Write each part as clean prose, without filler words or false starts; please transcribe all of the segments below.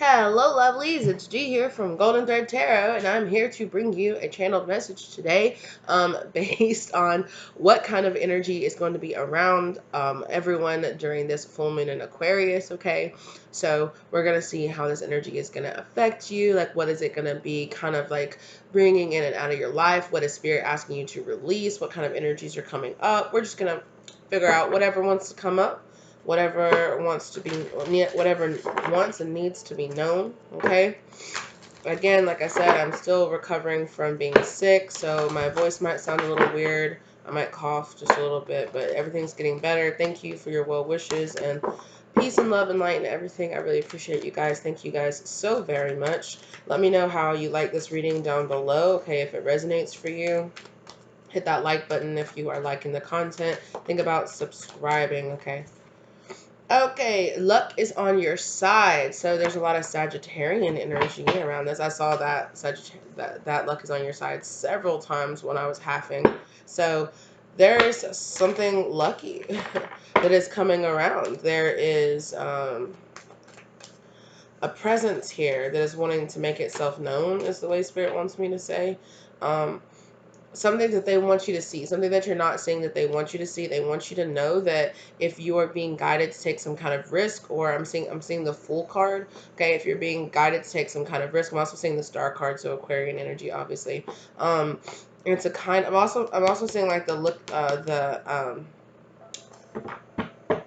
Hello, lovelies. It's G here from Golden Thread Tarot, and I'm here to bring you a channeled message today based on what kind of energy is going to be around everyone during this full moon in Aquarius, okay? So we're going to see how this energy is going to affect you. Like, what is it going to be kind of like bringing in and out of your life? What is Spirit asking you to release? What kind of energies are coming up? We're just going to figure out whatever wants to come up, whatever wants to be, whatever wants and needs to be known. Okay, again, like I said, I'm still recovering from being sick, so my voice might sound a little weird. I might cough just a little bit, but everything's getting better. Thank you for your well wishes and peace and love and light and everything. I really appreciate you guys. Thank you guys so very much. Let me know how you like this reading down below. Okay, if it resonates for you, hit that like button if you are liking the content. Think about subscribing. Okay, luck is on your side. So there's a lot of Sagittarian energy around this. I saw that that luck is on your side several times when I was halving. So there's something lucky that is coming around. There is a presence here that is wanting to make itself known, is the way Spirit wants me to say. Something that they want you to see, something that you're not seeing that they want you to see. They want you to know that if you are being guided to take some kind of risk, or I'm seeing the Fool card. Okay, if you're being guided to take some kind of risk. I'm also seeing the Star card, so Aquarian energy, obviously. It's a kind. I'm also seeing like the look,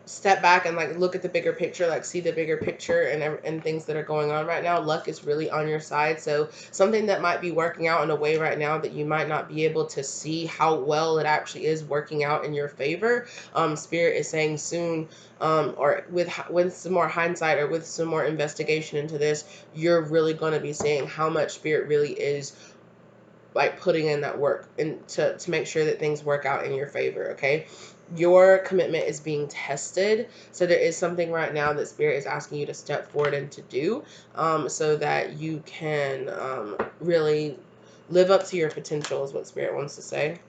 step back and like look at the bigger picture, like see the bigger picture and things that are going on right now. Luck is really on your side. So something that might be working out in a way right now that you might not be able to see how well it actually is working out in your favor. Spirit is saying soon, or with some more hindsight or with some more investigation into this, you're really going to be seeing how much Spirit really is like putting in that work and to make sure that things work out in your favor. Okay, your commitment is being tested, so there is something right now that Spirit is asking you to step forward and to do, so that you can really live up to your potential, is what Spirit wants to say.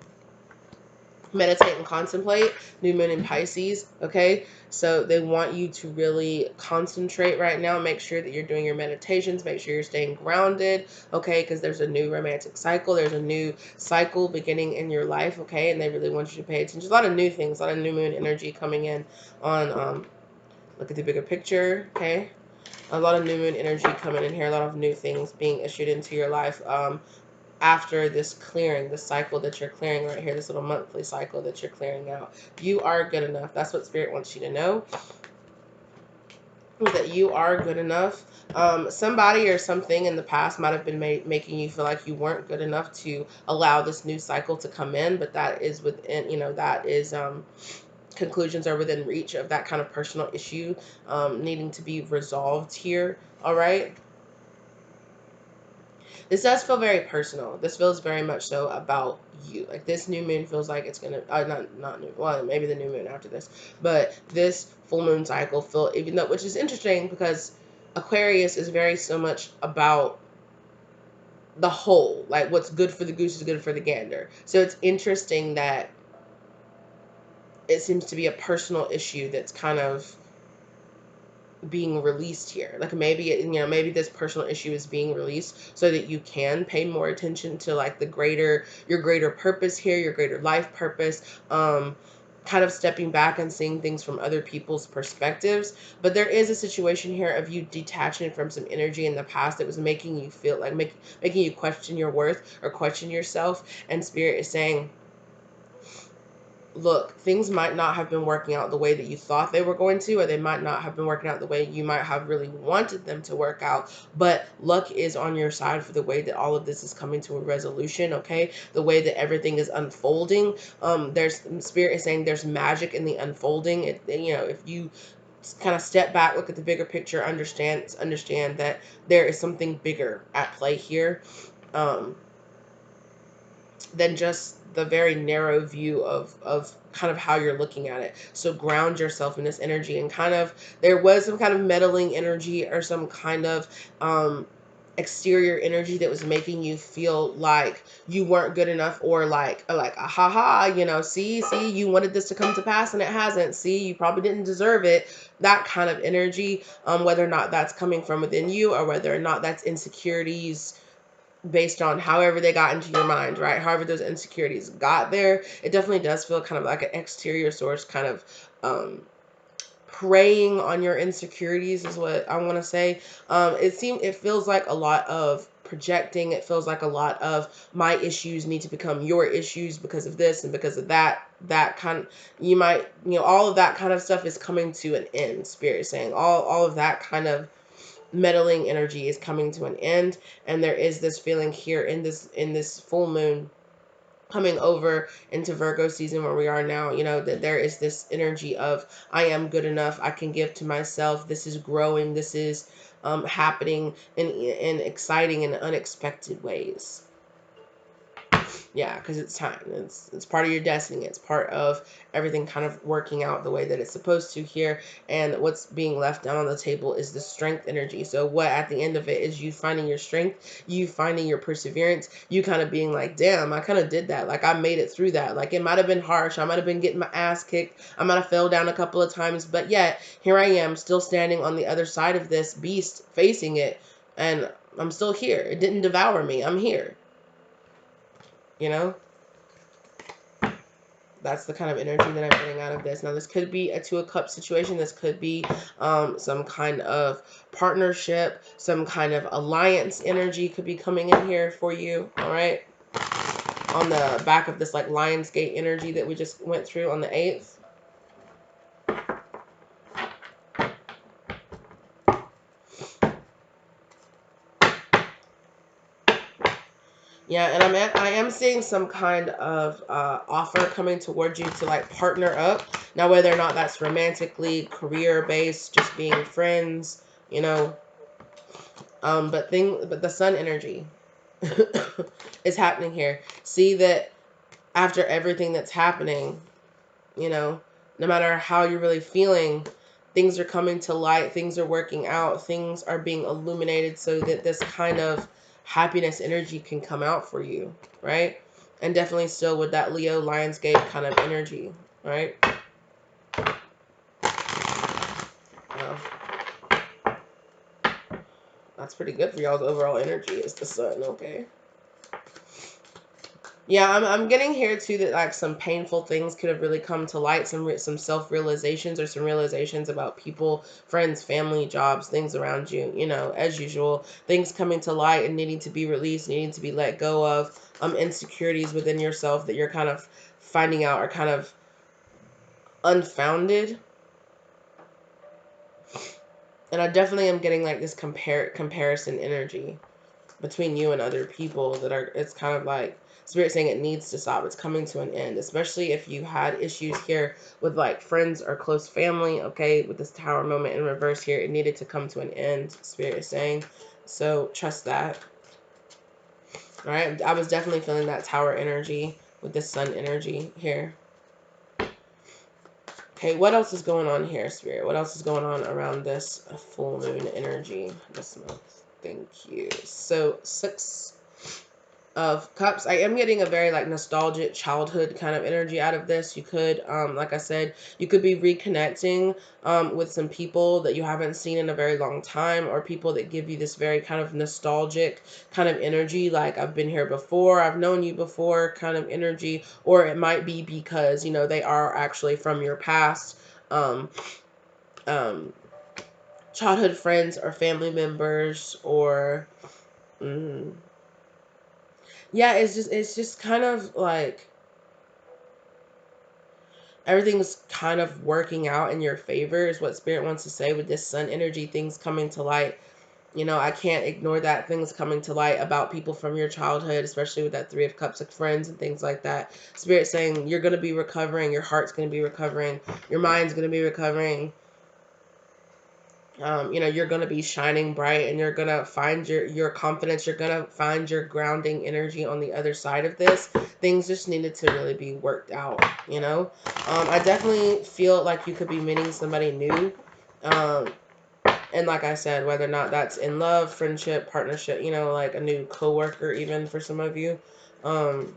Meditate and contemplate. New moon in Pisces. Okay, so they want you to really concentrate right now. Make sure that you're doing your meditations. Make sure you're staying grounded. Okay, because there's a new romantic cycle. There's a new cycle beginning in your life. Okay, and they really want you to pay attention. There's a lot of new things, a lot of new moon energy coming in on look at the bigger picture. Okay, a lot of new moon energy coming in here. A lot of new things being issued into your life after this clearing, the cycle that you're clearing right here, this little monthly cycle that you're clearing out. You are good enough. That's what Spirit wants you to know, that you are good enough. Somebody or something in the past might have been making you feel like you weren't good enough to allow this new cycle to come in, but that is within, that is conclusions are within reach of that kind of personal issue needing to be resolved here. All right. This does feel very personal. This feels very much so about you. Like this new moon feels like it's gonna not new. Well, maybe the new moon after this, but this full moon cycle feel, even though, which is interesting because Aquarius is very so much about the whole. Like what's good for the goose is good for the gander. So it's interesting that it seems to be a personal issue that's kind of being released here. Like maybe maybe this personal issue is being released so that you can pay more attention to like your greater purpose here, your greater life purpose, kind of stepping back and seeing things from other people's perspectives. But there is a situation here of you detaching from some energy in the past that was making you feel like making you question your worth or question yourself, and Spirit is saying, look, things might not have been working out the way that you thought they were going to, or they might not have been working out the way you might have really wanted them to work out, but luck is on your side for the way that all of this is coming to a resolution. Okay, the way that everything is unfolding. There's Spirit is saying there's magic in the unfolding. If you kind of step back, look at the bigger picture, understand that there is something bigger at play here, than just the very narrow view of kind of how you're looking at it. So ground yourself in this energy, and kind of there was some kind of meddling energy or some kind of exterior energy that was making you feel like you weren't good enough, or like haha, you know, see, you wanted this to come to pass and it hasn't, see, you probably didn't deserve it, that kind of energy, whether or not that's coming from within you, or whether or not that's insecurities based on however they got into your mind, right? However those insecurities got there, it definitely does feel kind of like an exterior source kind of preying on your insecurities is what I want to say. It feels like a lot of projecting. It feels like a lot of my issues need to become your issues because of this and because of that kind of, you might, you know, all of that kind of stuff is coming to an end. Spirit is saying all of that kind of meddling energy is coming to an end, and there is this feeling here in this full moon coming over into Virgo season where we are now, you know, that there is this energy of I am good enough, I can give to myself, this is growing, this is happening in exciting and unexpected ways. Yeah, because it's time. It's part of your destiny. It's part of everything kind of working out the way that it's supposed to here. And what's being left down on the table is the strength energy. So what at the end of it is you finding your strength, you finding your perseverance, you kind of being like, damn, I kind of did that. Like I made it through that. Like it might have been harsh. I might have been getting my ass kicked. I might have fell down a couple of times, but yet here I am still standing on the other side of this beast facing it. And I'm still here. It didn't devour me. I'm here. You know? That's the kind of energy that I'm getting out of this. Now, this could be a Two of Cups situation. This could be some kind of partnership, some kind of alliance energy could be coming in here for you, all right? On the back of this, like, Lionsgate energy that we just went through on the 8th. Yeah, and I am seeing some kind of offer coming towards you to like partner up. Now, whether or not that's romantically, career based, just being friends, you know, but the sun energy is happening here. See that after everything that's happening, you know, no matter how you're really feeling, things are coming to light, things are working out, things are being illuminated so that this kind of happiness energy can come out for you, right? And definitely still with that Leo Lionsgate kind of energy, right? Well, that's pretty good for y'all's overall energy is the sun, okay? Yeah, I'm getting here too that like some painful things could have really come to light, some self-realizations or some realizations about people, friends, family, jobs, things around you, you know, as usual, things coming to light and needing to be released, needing to be let go of, insecurities within yourself that you're kind of finding out are kind of unfounded. And I definitely am getting like this comparison energy between you and other people that are, it's kind of like Spirit saying it needs to stop. It's coming to an end, especially if you had issues here with like friends or close family. Okay, with this Tower moment in reverse here, it needed to come to an end, Spirit is saying. So trust that. All right, I was definitely feeling that Tower energy with this Sun energy here. Okay, what else is going on here, Spirit? What else is going on around this full moon energy this month? Thank you. So 6 of Cups. I am getting a very like nostalgic childhood kind of energy out of this. You could, like I said, you could be reconnecting with some people that you haven't seen in a very long time, or people that give you this very kind of nostalgic kind of energy, like I've been here before, I've known you before kind of energy, or it might be because, you know, they are actually from your past. Childhood friends or family members, or yeah, it's just kind of like everything's kind of working out in your favor is what Spirit wants to say with this Sun energy, things coming to light. You know, I can't ignore that, things coming to light about people from your childhood, especially with that 3 of Cups of friends and things like that. Spirit saying you're going to be recovering, your heart's going to be recovering, your mind's going to be recovering. You know, you're going to be shining bright, and you're going to find your confidence. You're going to find your grounding energy on the other side of this. Things just needed to really be worked out, you know. I definitely feel like you could be meeting somebody new. And like I said, whether or not that's in love, friendship, partnership, you know, like a new coworker, even for some of you. And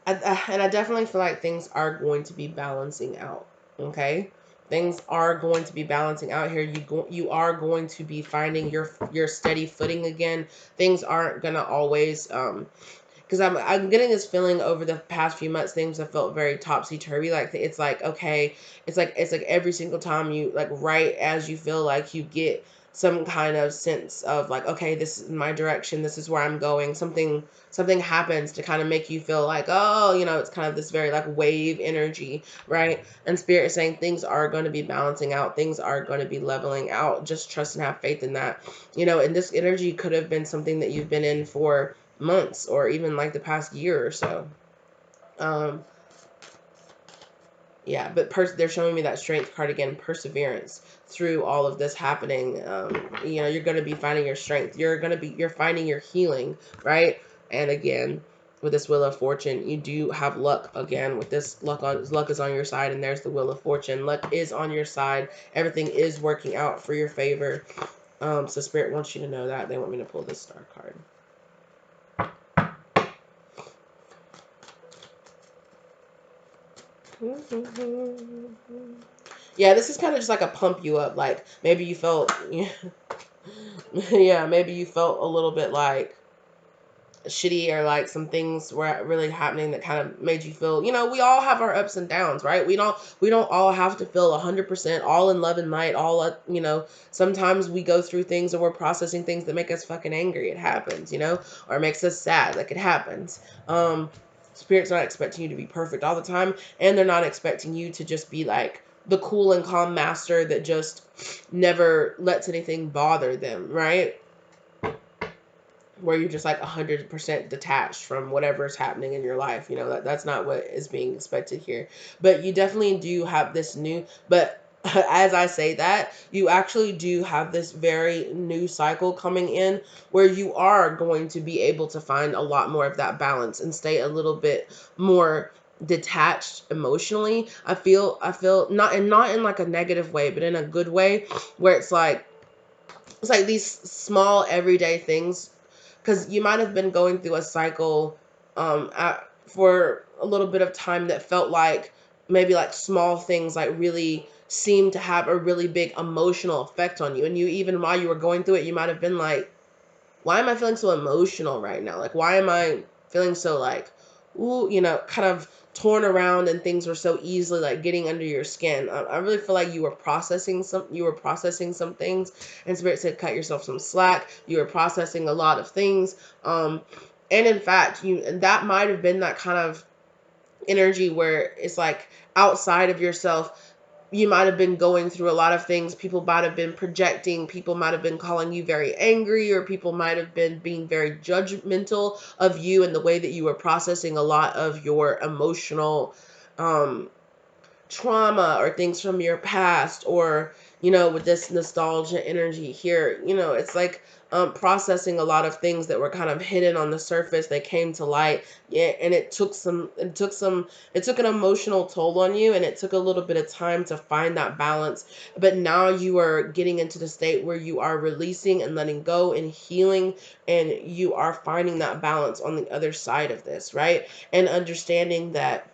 I definitely feel like things are going to be balancing out. Okay, things are going to be balancing out here. You are going to be finding your steady footing again. Things aren't gonna always because I'm getting this feeling over the past few months things have felt very topsy turvy. Like it's like okay, it's like every single time you like right as you feel like you get some kind of sense of like okay, this is my direction, this is where I'm going. Something happens to kind of make you feel like oh, you know, it's kind of this very like wave energy, right? And spirit is saying things are going to be balancing out, things are going to be leveling out. Just trust and have faith in that, you know. And this energy could have been something that you've been in for months or even like the past year or so. Um, yeah, but they're showing me that strength card again, perseverance through all of this happening. You know, you're going to be finding your strength. You're finding your healing, right? And again, with this wheel of fortune, you do have luck again. With this luck is on your side, and there's the wheel of fortune. Luck is on your side. Everything is working out for your favor. So spirit wants you to know that. They want me to pull this star card. Yeah, this is kind of just like a pump you up. Like maybe you felt, yeah, maybe you felt a little bit like shitty or like some things were really happening that kind of made you feel, you know, we all have our ups and downs, right? We don't all have to feel 100% all in love and light, you know, sometimes we go through things or we're processing things that make us fucking angry. It happens, you know, or it makes us sad. Like it happens. Spirit's not expecting you to be perfect all the time, and they're not expecting you to just be like the cool and calm master that just never lets anything bother them, right? Where you're just like 100% detached from whatever's happening in your life. You know, that's not what is being expected here. But you definitely do have this new, but as I say that, you actually do have this very new cycle coming in where you are going to be able to find a lot more of that balance and stay a little bit more detached emotionally. I feel not in like a negative way, but in a good way, where it's like these small everyday things, because you might have been going through a cycle for a little bit of time that felt like maybe like small things like really seemed to have a really big emotional effect on you, and you, even while you were going through it, you might have been like, why am I feeling so emotional right now? Like, why am I feeling so like, ooh, you know, kind of torn around, and things were so easily like getting under your skin. I really feel like you were processing some things, and spirit said cut yourself some slack. You were processing a lot of things. And in fact, that might have been that kind of energy where it's like outside of yourself. You might have been going through a lot of things. People might have been projecting. People might have been calling you very angry, or people might have been being very judgmental of you and the way that you were processing a lot of your emotional um, trauma or things from your past, or you know, with this nostalgia energy here, you know, it's like processing a lot of things that were kind of hidden on the surface. They came to light. Yeah, and it took an emotional toll on you, and it took a little bit of time to find that balance. But now you are getting into the state where you are releasing and letting go and healing, and you are finding that balance on the other side of this, right? And understanding that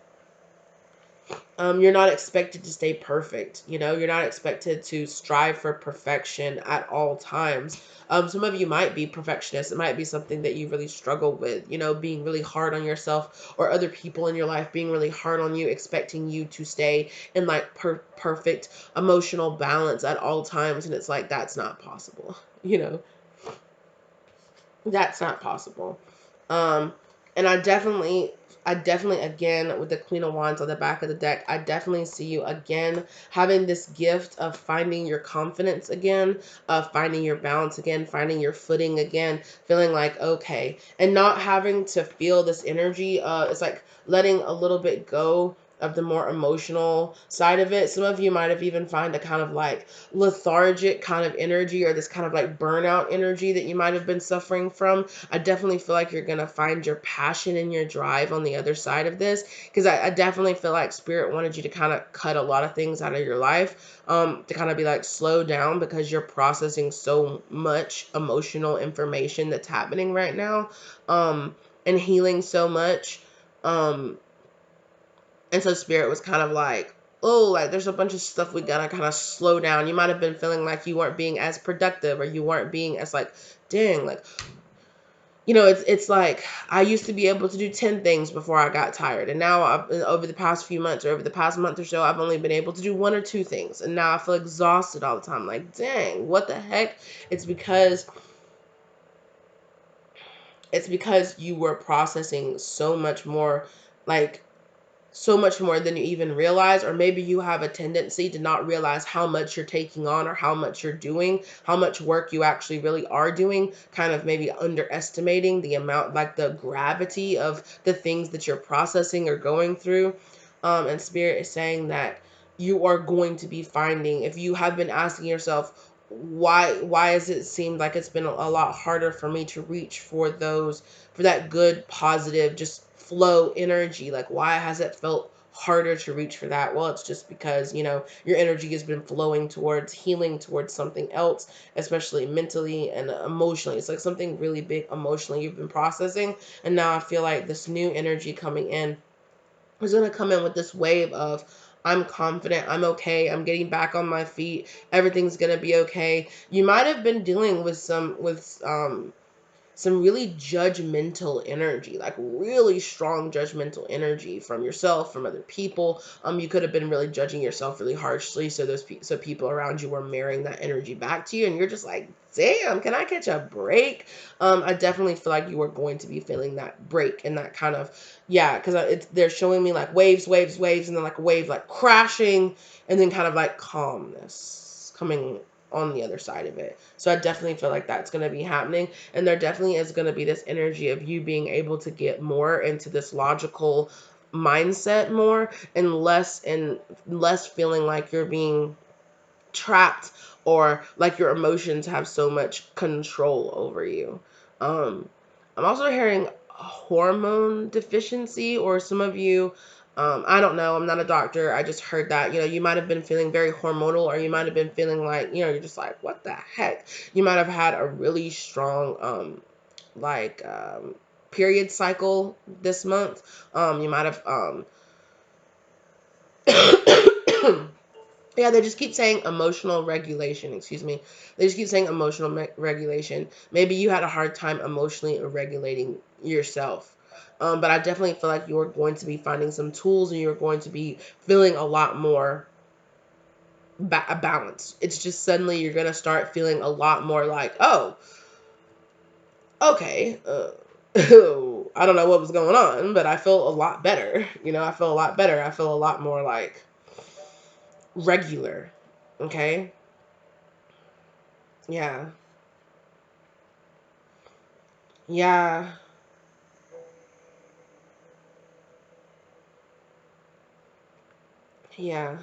you're not expected to stay perfect. You know, you're not expected to strive for perfection at all times. Some of you might be perfectionists. It might be something that you really struggle with, you know, being really hard on yourself, or other people in your life being really hard on you, expecting you to stay in like perfect emotional balance at all times. And it's like, that's not possible. You know, that's not possible. Um, and I definitely, again, with the Queen of Wands on the back of the deck, I definitely see you again having this gift of finding your confidence again, of finding your balance again, finding your footing again, feeling like, okay, and not having to feel this energy. It's like letting a little bit go of the more emotional side of it. Some of you might have even find a kind of like lethargic kind of energy, or this kind of like burnout energy that you might have been suffering from. I definitely feel like you're going to find your passion and your drive on the other side of this, because I definitely feel like Spirit wanted you to kind of cut a lot of things out of your life, to kind of be like slow down, because you're processing so much emotional information that's happening right now, and healing so much. And so Spirit was kind of like, oh, like there's a bunch of stuff we gotta kind of slow down. You might have been feeling like you weren't being as productive, or you weren't being as like, dang, like, it's like I used to be able to do 10 things before I got tired. And now over the past few months, or over the past month or so, I've only been able to do 1 or 2 things. And now I feel exhausted all the time. Like, dang, what the heck? It's because you were processing so much more than you even realize. Or maybe you have a tendency to not realize how much you're taking on, or how much you're doing, how much work you actually really are doing, kind of maybe underestimating the amount, like the gravity of the things that you're processing or going through. And Spirit is saying that you are going to be finding, if you have been asking yourself, why has it seemed like it's been a lot harder for me to reach for that good, positive, just flow energy? Like, why has it felt harder to reach for that? Well, it's just because, your energy has been flowing towards healing, towards something else, especially mentally and emotionally. It's like something really big emotionally you've been processing. And now I feel like this new energy coming in is going to come in with this wave of, I'm confident, I'm okay, I'm getting back on my feet, everything's going to be okay. You might have been dealing with some really judgmental energy, like really strong judgmental energy from yourself, from other people. You could have been really judging yourself really harshly, so so people around you were mirroring that energy back to you, and you're just like, damn, can I catch a break? I definitely feel like you are going to be feeling that break, and that kind of, yeah, because they're showing me like waves, waves, waves, and then like a wave like crashing, and then kind of like calmness coming on the other side of it. So I definitely feel like that's going to be happening. And there definitely is going to be this energy of you being able to get more into this logical mindset more, and less feeling like you're being trapped, or like your emotions have so much control over you. Um, I'm also hearing hormone deficiency, or some of you, I don't know, I'm not a doctor. I just heard that, you might have been feeling very hormonal, or you might have been feeling like, you're just like, what the heck? You might have had a really strong, like, period cycle this month. You might have, yeah, they just keep saying emotional regulation. Excuse me. They just keep saying emotional regulation. Maybe you had a hard time emotionally regulating yourself. But I definitely feel like you're going to be finding some tools, and you're going to be feeling a lot more balanced. It's just suddenly you're going to start feeling a lot more like, oh, okay. I don't know what was going on, but I feel a lot better. I feel a lot better. I feel a lot more like regular. Okay. Yeah. Yeah. Yeah.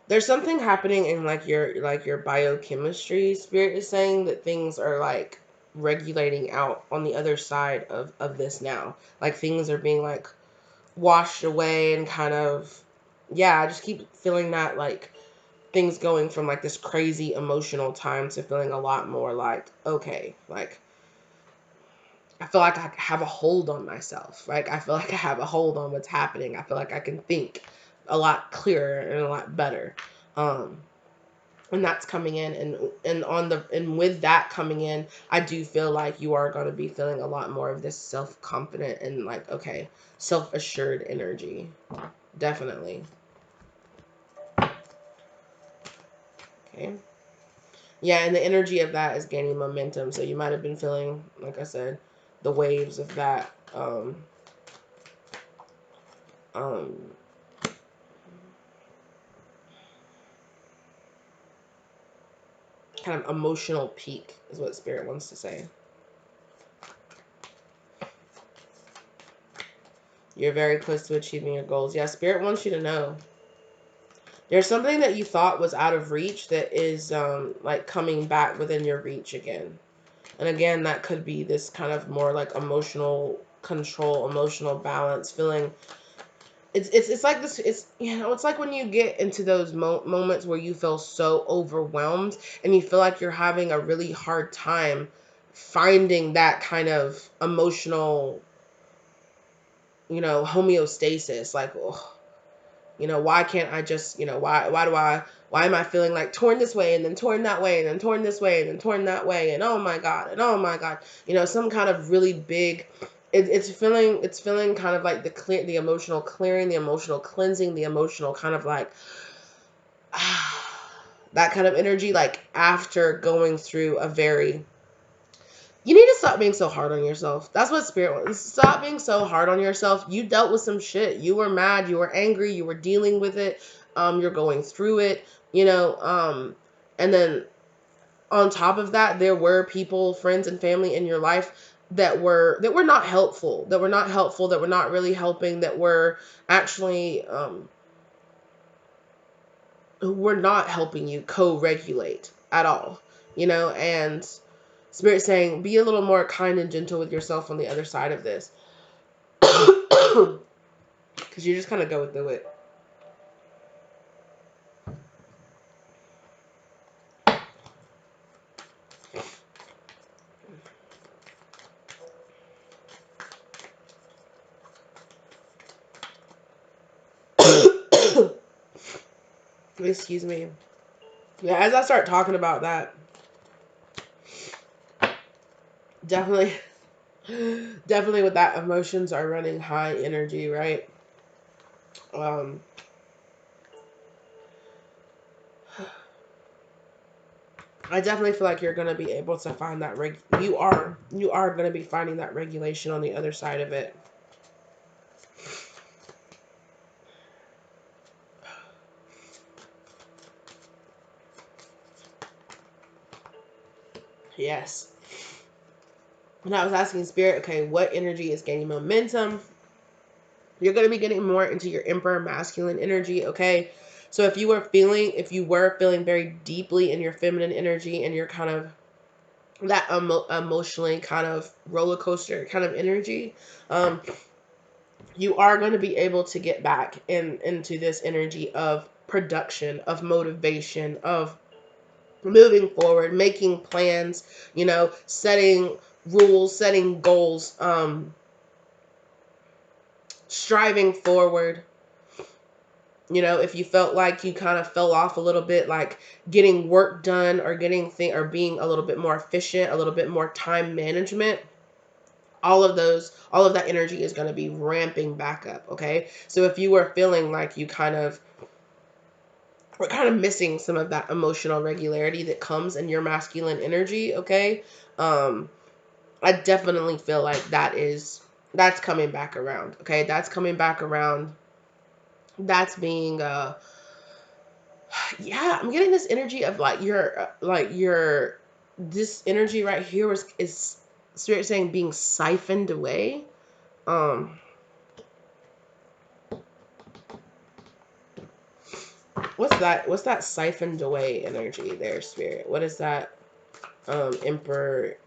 There's something happening in like your biochemistry. Spirit is saying that things are like regulating out on the other side of this now. Like things are being like washed away, and kind of, yeah, I just keep feeling that, like things going from like this crazy emotional time to feeling a lot more like, okay, like I feel like I have a hold on myself. Like I feel like I have a hold on what's happening. I feel like I can think a lot clearer and a lot better. Um, and that's coming in, and with that coming in, I do feel like you are going to be feeling a lot more of this self-confident and like, okay, self-assured energy. Definitely. Okay. Yeah, and the energy of that is gaining momentum. So you might have been feeling, like I said, the waves of that um kind of emotional peak is what Spirit wants to say. You're very close to achieving your goals. Yeah, Spirit wants you to know. There's something that you thought was out of reach that is like coming back within your reach again. And again, that could be this kind of more like emotional control, emotional balance, feeling. It's like this. It's, you know, it's like when you get into those moments where you feel so overwhelmed and you feel like you're having a really hard time finding that kind of emotional, you know, homeostasis. Like, oh, you know, why can't I just, you know, why am I feeling like torn this way and then torn that way and then torn this way and then torn that way, and oh my God, and oh my God, you know, some kind of really big, it's feeling kind of like the emotional clearing, the emotional cleansing, the emotional kind of like, that kind of energy, like after going through a very, you need to stop being so hard on yourself. That's what Spirit wants. Stop being so hard on yourself. You dealt with some shit. You were mad. You were angry. You were dealing with it. You're going through it. You know. And then on top of that, there were people, friends, and family in your life that were not helpful. That were not helpful. That were not really helping. That were actually who were not helping you co-regulate at all. You know, and Spirit saying, be a little more kind and gentle with yourself on the other side of this. Because you just kind of go through it. Excuse me. Yeah, as I start talking about that, definitely, definitely with that, emotions are running high energy, right? Um, I definitely feel like you're going to be able to find that you are going to be finding that regulation on the other side of it. Yes. And I was asking Spirit, okay, what energy is gaining momentum? You're going to be getting more into your Emperor masculine energy, okay? So if you were feeling very deeply in your feminine energy and you're kind of that emotionally kind of roller coaster kind of energy, you are going to be able to get back into this energy of production, of motivation, of moving forward, making plans, you know, setting rules, setting goals, striving forward. You know, if you felt like you kind of fell off a little bit, like getting work done or or being a little bit more efficient, a little bit more time management, all of that energy is going to be ramping back up. Okay. So if you were feeling like you we're kind of missing some of that emotional regularity that comes in your masculine energy. Okay. I definitely feel like that's coming back around. Okay. That's coming back around. That's being, yeah, I'm getting this energy of this energy right here is Spirit saying being siphoned away. Um, what's that? What's that siphoned away energy there, Spirit? What is that? Emperor,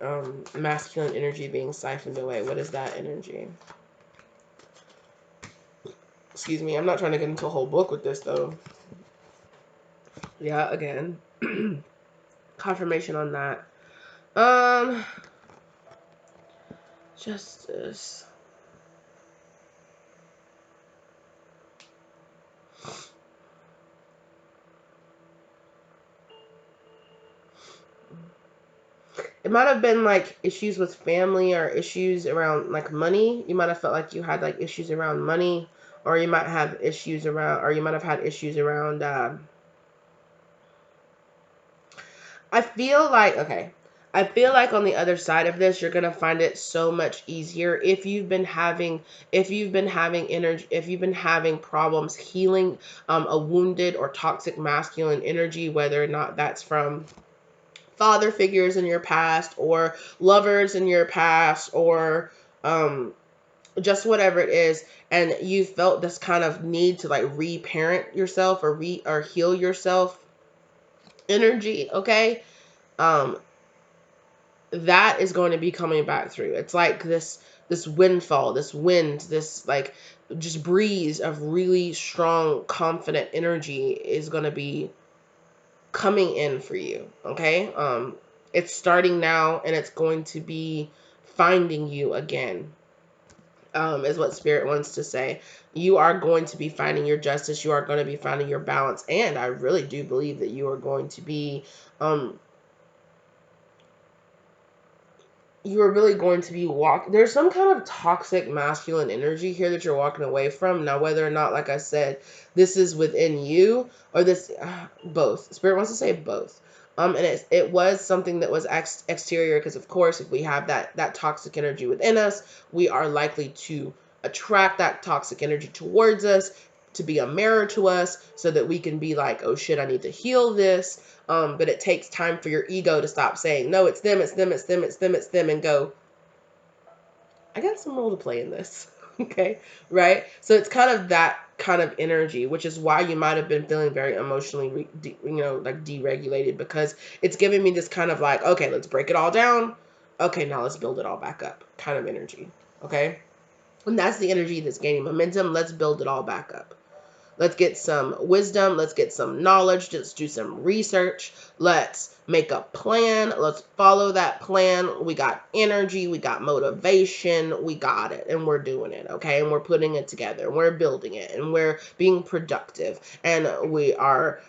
masculine energy being siphoned away. What is that energy? Excuse me, I'm not trying to get into a whole book with this though. Yeah, again, confirmation on that. Justice. It might have been like issues with family or issues around like money. You might have felt like you had like issues around money, or you might have issues around, or you might have had issues around. I feel like, okay. I feel like on the other side of this, you're gonna find it so much easier if you've been having energy, if you've been having problems healing a wounded or toxic masculine energy, whether or not that's from father figures in your past or lovers in your past or just whatever it is, and you felt this kind of need to like reparent yourself or heal yourself energy, okay? um that is going to be coming back through. It's like this windfall, this wind, this like just breeze of really strong confident energy is going to be coming in for you, okay? It's starting now, and it's going to be finding you again, is what spirit wants to say. You are going to be finding your justice. You are going to be finding your balance. And I really do believe that you are going to be, you are really going to be there's some kind of toxic masculine energy here that you're walking away from. Now, whether or not, like I said, this is within you or this, both. Spirit wants to say both. And it was something that was exterior, because of course, if we have that toxic energy within us, we are likely to attract that toxic energy towards us, to be a mirror to us, so that we can be like, oh shit, I need to heal this. But it takes time for your ego to stop saying, no, it's them, it's them, it's them, it's them, it's them, and go, I got some role to play in this. Okay, right? So it's kind of that kind of energy, which is why you might have been feeling very emotionally, like deregulated, because it's giving me this kind of like, okay, let's break it all down. Okay, now let's build it all back up kind of energy. Okay, and that's the energy that's gaining momentum. Let's build it all back up. Let's get some wisdom. Let's get some knowledge. Let's do some research. Let's make a plan. Let's follow that plan. We got energy. We got motivation. We got it. And we're doing it. Okay. And we're putting it together. And we're building it. And we're being productive. And we are,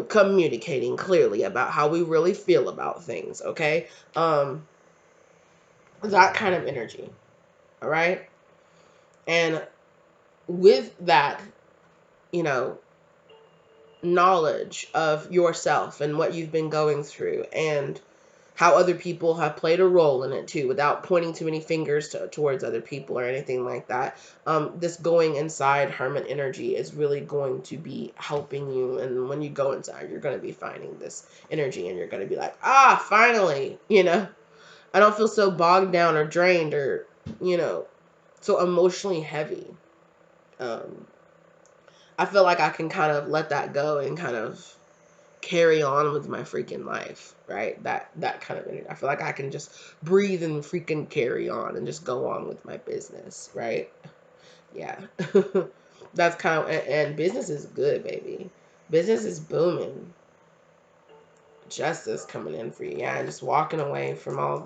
communicating clearly about how we really feel about things. Okay. That kind of energy. All right. And with that, you know, knowledge of yourself and what you've been going through and how other people have played a role in it too, without pointing too many fingers towards other people or anything like that. This going inside hermit energy is really going to be helping you. And when you go inside, you're going to be finding this energy, and you're going to be like, finally, I don't feel so bogged down or drained or, so emotionally heavy. I feel like I can kind of let that go and kind of carry on with my freaking life, right? That kind of energy. I feel like I can just breathe and freaking carry on and just go on with my business, right? Yeah. That's kind of, and business is good, baby. Business is booming. Justice coming in for you. Yeah, and just walking away from all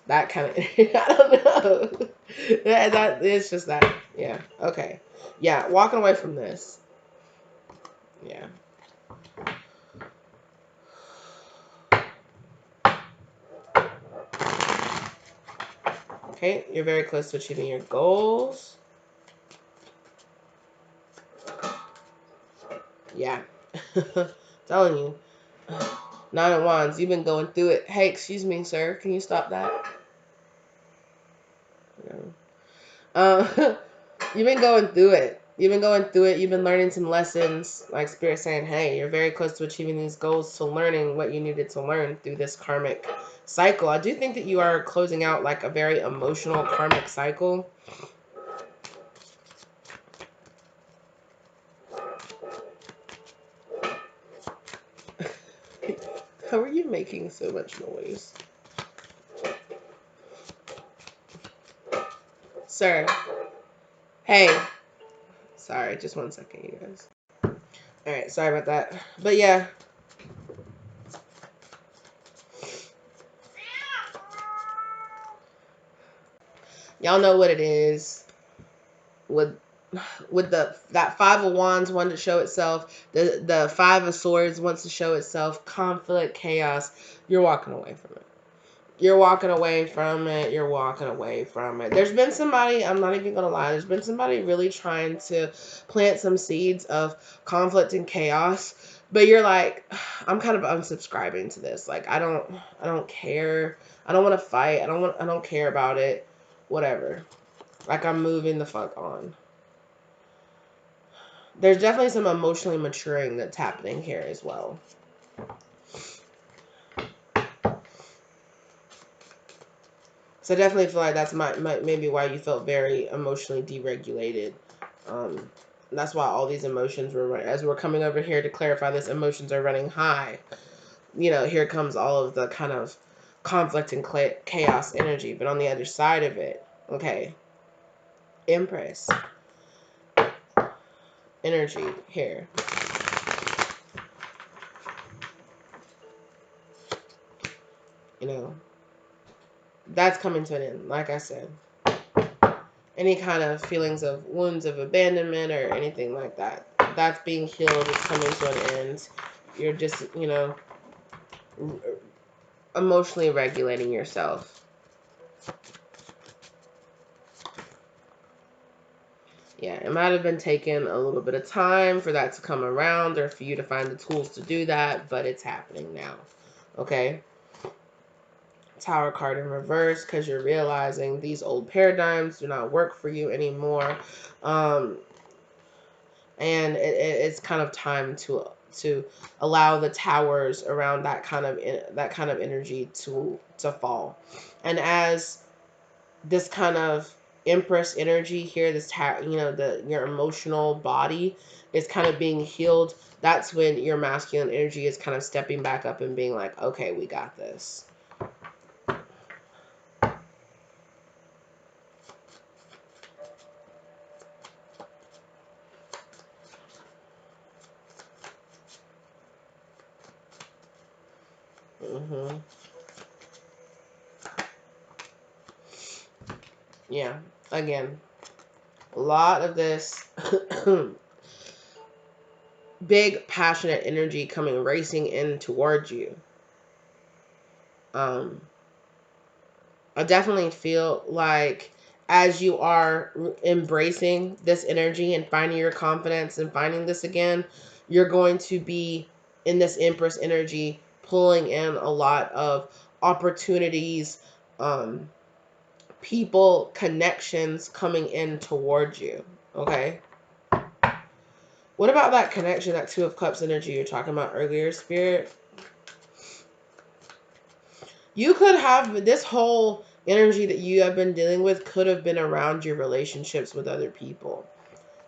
that kind of, I don't know. that it's just that. Yeah. Okay. Yeah, walking away from this. Yeah. Okay, you're very close to achieving your goals. Yeah. Telling you. Nine of Wands, you've been going through it. Hey, excuse me, sir. Can you stop that? You've been going through it. You've been going through it. You've been learning some lessons. Like Spirit saying, hey, you're very close to achieving these goals, to learning what you needed to learn through this karmic cycle. I do think that you are closing out like a very emotional karmic cycle. How are you making so much noise? Sir. Hey. Sorry, just 1 second, you guys. Alright, sorry about that. But yeah. Y'all know what it is. With that Five of Wands wanting to show itself, the Five of Swords wants to show itself, conflict, chaos. You're walking away from it. You're walking away from it. You're walking away from it. There's been somebody, I'm not even going to lie, there's been somebody really trying to plant some seeds of conflict and chaos. But you're like, I'm kind of unsubscribing to this. Like, I don't care. I don't want to fight. I don't care about it. Whatever. Like, I'm moving the fuck on. There's definitely some emotionally maturing that's happening here as well. So I definitely feel like that's maybe why you felt very emotionally deregulated. That's why all these emotions were running. As we're coming over here to clarify this, emotions are running high. You know, here comes all of the kind of conflict and chaos energy. But on the other side of it, okay, Empress energy here. You know, that's coming to an end. Like I said, any kind of feelings of wounds of abandonment or anything like that, that's being healed. It's coming to an end. You're just, you know, emotionally regulating yourself. Yeah, it might have been taking a little bit of time for that to come around or for you to find the tools to do that, but it's happening now. Okay? Tower card in reverse because you're realizing these old paradigms do not work for you anymore. And it's kind of time to allow the towers around that kind of energy to fall. And as this kind of Empress energy here, this you know, your emotional body is kind of being healed, that's when your masculine energy is kind of stepping back up and being like, okay, we got this. Yeah, again, a lot of this big passionate energy coming racing in towards you. I definitely feel like as you are embracing this energy and finding your confidence and finding this again, you're going to be in this Empress energy pulling in a lot of opportunities, people, connections coming in towards you. Okay. What about that connection, that Two of Cups energy you're talking about earlier, Spirit? You could have this whole energy that you have been dealing with could have been around your relationships with other people.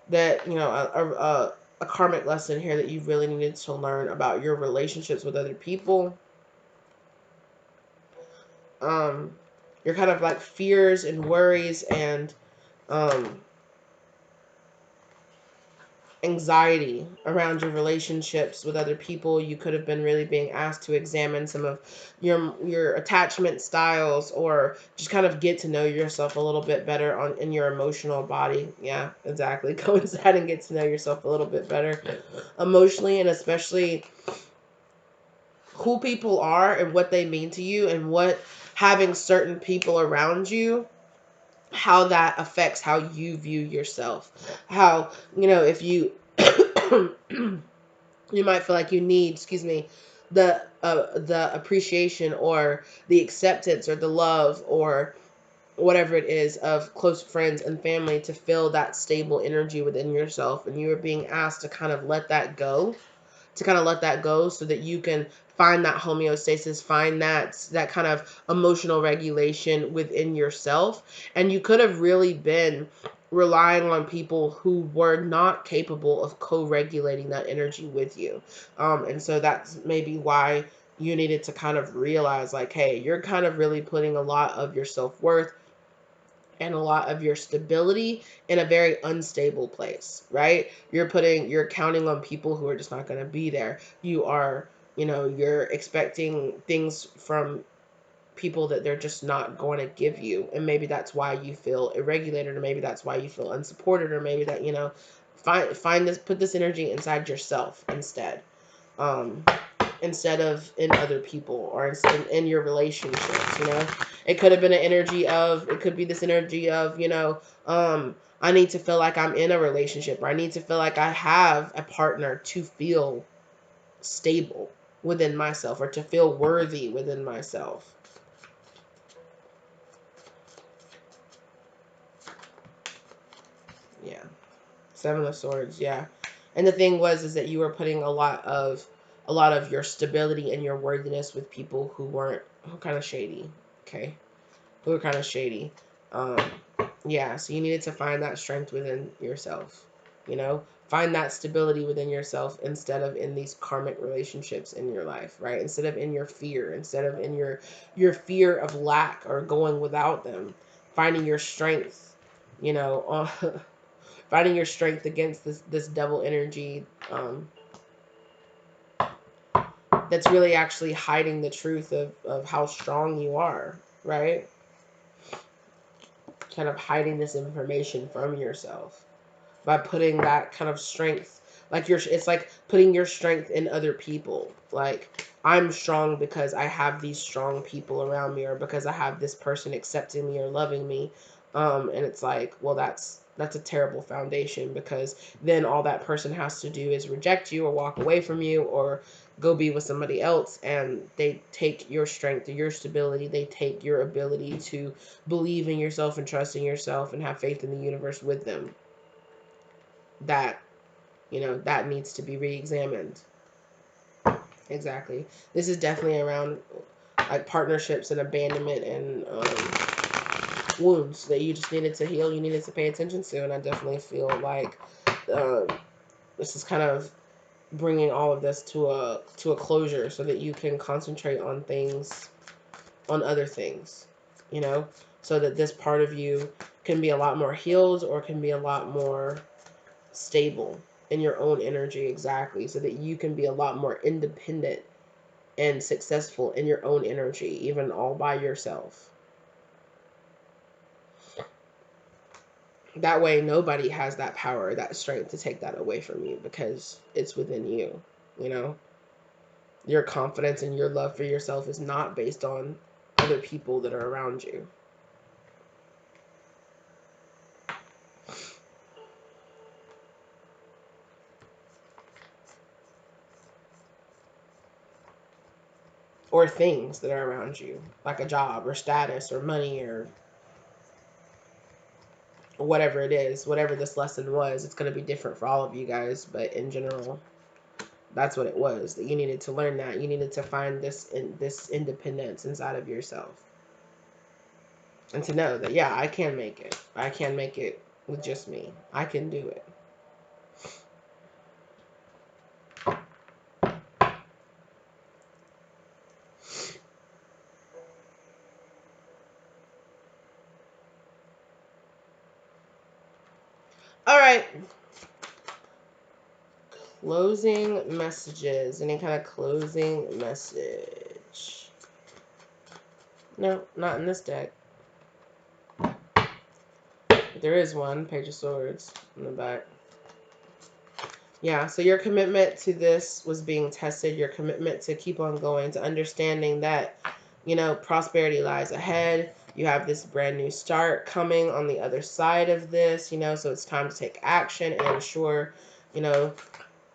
That, you know, a karmic lesson here that you really needed to learn about your relationships with other people. Your kind of like fears and worries and anxiety around your relationships with other people. You could have been really being asked to examine some of your attachment styles, or just kind of get to know yourself a little bit better in your emotional body. Yeah, exactly. Go inside and get to know yourself a little bit better emotionally, and especially who people are and what they mean to you, and what having certain people around you, how that affects how you view yourself. How, you know, if you you might feel like you need, the appreciation or the acceptance or the love or whatever it is of close friends and family to feel that stable energy within yourself, and you are being asked to kind of let that go, so that you can find that homeostasis, find that kind of emotional regulation within yourself. And you could have really been relying on people who were not capable of co-regulating that energy with you. And so that's maybe why you needed to kind of realize, like, hey, you're kind of really putting a lot of your self-worth and a lot of your stability in a very unstable place, right? You're counting on people who are just not going to be there. You are, you know, you're expecting things from people that they're just not going to give you. And maybe that's why you feel irregulated, or maybe that's why you feel unsupported, or maybe that, you know, put this energy inside yourself instead. Instead of in other people, or in your relationships, you know. It could have been it could be this energy of, you know, I need to feel like I'm in a relationship, or I need to feel like I have a partner to feel stable within myself, or to feel worthy within myself. Yeah. Seven of Swords, yeah. And the thing is that you were putting a lot of your stability and your worthiness with people who weren't, kind of shady. Okay. who are kind of shady. Um, yeah, so you needed to find that strength within yourself, you know, find that stability within yourself instead of in these karmic relationships in your life, right? Instead of in your fear, instead of in your fear of lack or going without them, finding your strength, you know, finding your strength against this devil energy, that's really actually hiding the truth of how strong you are, right? Kind of hiding this information from yourself by putting that kind of strength, like it's like putting your strength in other people. Like, I'm strong because I have these strong people around me, or because I have this person accepting me or loving me. And it's like, well, that's a terrible foundation, because then all that person has to do is reject you or walk away from you or go be with somebody else, and they take your strength, your stability, they take your ability to believe in yourself and trust in yourself and have faith in the universe with them. That, you know, that needs to be re-examined. Exactly. This is definitely around like partnerships and abandonment and wounds that you just needed to heal, you needed to pay attention to. And I definitely feel like uh, this is kind of bringing all of this to a closure, so that you can concentrate on things, on other things, you know, so that this part of you can be a lot more healed, or can be a lot more stable in your own energy. Exactly. So that you can be a lot more independent and successful in your own energy, even all by yourself. That way, nobody has that power, that strength to take that away from you, because it's within you, you know? Your confidence and your love for yourself is not based on other people that are around you. Or things that are around you, like a job or status or money or whatever it is, whatever this lesson was. It's going to be different for all of you guys, but in general, that's what it was, that you needed to learn, that you needed to find this independence inside of yourself, and to know that, yeah, I can make it. I can make it with just me. I can do it. All right. Closing messages. Any kind of closing message? No, not in this deck. There is one, Page of Swords in the back. Yeah, so your commitment to this was being tested. Your commitment to keep on going, to understanding that, you know, prosperity lies ahead. You have this brand new start coming on the other side of this, you know, so it's time to take action and ensure, you know,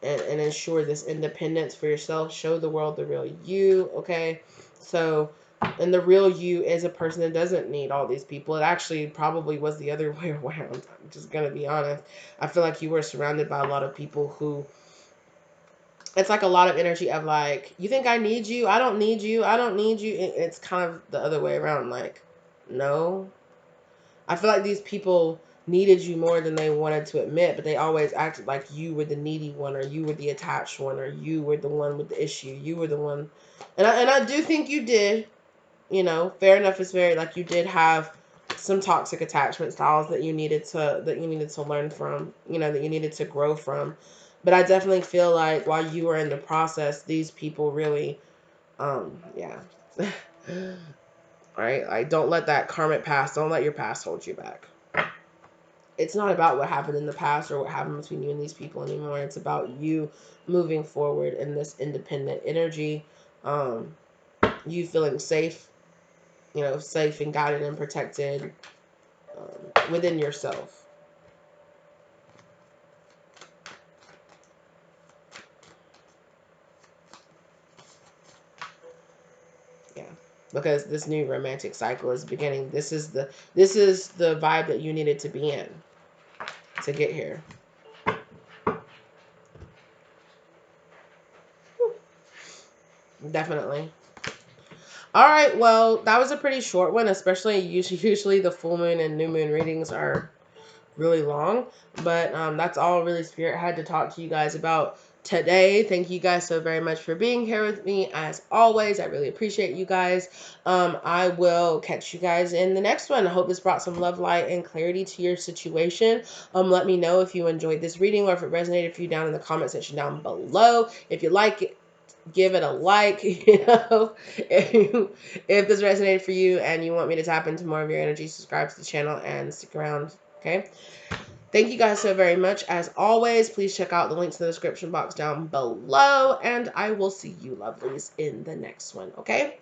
and ensure this independence for yourself. Show the world the real you, okay? So, and the real you is a person that doesn't need all these people. It actually probably was the other way around. I'm just going to be honest. I feel like you were surrounded by a lot of people who, it's like a lot of energy of like, you think I need you? I don't need you. I don't need you. It's kind of the other way around. Like, no. I feel like these people needed you more than they wanted to admit, but they always acted like you were the needy one, or you were the attached one, or you were the one with the issue. You were the one. And I do think you did, you know, fair enough. It's very, like, you did have some toxic attachment styles that you needed to learn from, you know, that you needed to grow from. But I definitely feel like while you were in the process, these people really, yeah. Right? Like, don't let that karmic past, don't let your past hold you back. It's not about what happened in the past or what happened between you and these people anymore. It's about you moving forward in this independent energy, you feeling safe, you know, safe and guided and protected within yourself. Yeah, because this new romantic cycle is beginning. This is the vibe that you needed to be in to get here. Definitely. All right, well, that was a pretty short one, especially usually the full moon and new moon readings are really long, but that's all really Spirit had to talk to you guys about today. Thank you guys so very much for being here with me as always. I really appreciate you guys. I will catch you guys in the next one. I hope this brought some love, light, and clarity to your situation. Let me know if you enjoyed this reading or if it resonated for you down in the comment section down below. If you like it, give it a like. If this resonated for you and you want me to tap into more of your energy, subscribe to the channel and stick around. Okay. Thank you guys so very much. As always, please check out the links in the description box down below, and I will see you lovelies in the next one. Okay.